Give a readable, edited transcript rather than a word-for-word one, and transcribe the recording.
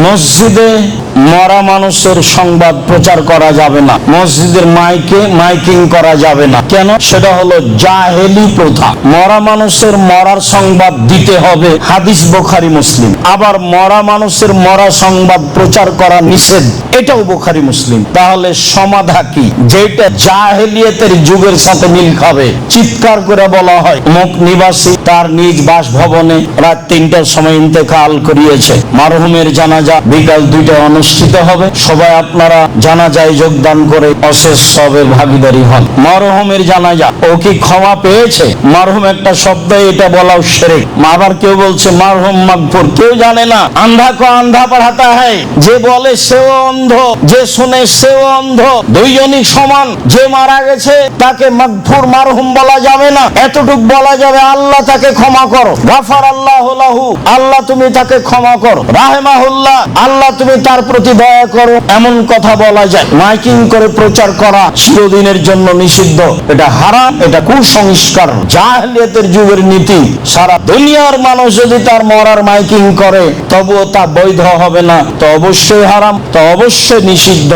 মসজিদে মরা মানুষের সংবাদ প্রচার করা যাবে না, মসজিদের মাইকিং করা যাবে না। কেন? সেটা হলো জাহেলি প্রথা। মরা মানুষের মরার সংবাদ দিতে হবে, হাদিস বুখারী মুসলিম। আবার মরা মানুষের মরা সংবাদ প্রচার করা নিষেধ, এটাও বুখারী মুসলিম। তাহলে সমাধা কি? যেটা জাহেলিয়াতের যুগের সাথে মিল খাবে। চিৎকার করে বলা হয় অমুক নিবাসী তার নিজ বাসভবনে রাত 3টার সময় ইন্তেকাল করিয়েছে, মারহুমের জানাজা বিকাল 2টায় অনুষ্ঠিত হবে, সবাই আপনারা জানাজায় যোগদান করে অশেষ সবের ভাগীদারি হন। মারহুমের জানাজা, ও কি ক্ষমা পেয়েছে? মারহুম একটা শব্দ, এটা বলাও শিরক। আবার কেউ বলছে মারহুম মাগফুর, কেউ জানে না। আন্ধা কো আন্ধা পড়াতা হয়, যে বলে সেও অন্ধ, যে শুনে সেও অন্ধ, দুইজনই সমান। যে মারা গেছে তাকে মাগফুর মারহুম বলা যাবে না, এতটুক বলা যাবে আল্লাহ তাকে ক্ষমা করো, গাফার আল্লাহু লাহু, আল্লাহ তুমি তাকে ক্ষমা করো, রাহেমাহুল্লাহ, আল্লাহ তুমি তার প্রতি দয়া করো, এমন কথা বলা যায়। মাইকিং করে প্রচার করা চিরদিনের জন্য নিষিদ্ধ। এটা হারাম, এটা কুসংস্কার, জাহেলিয়াতের যুগের নীতি। সারা দুনিয়ার মানুষ যদি তার মরার মাইকিং করে তবুও তা বৈধ হবে না, তো অবশ্যই হারাম, তো অবশ্যই নিষিদ্ধ।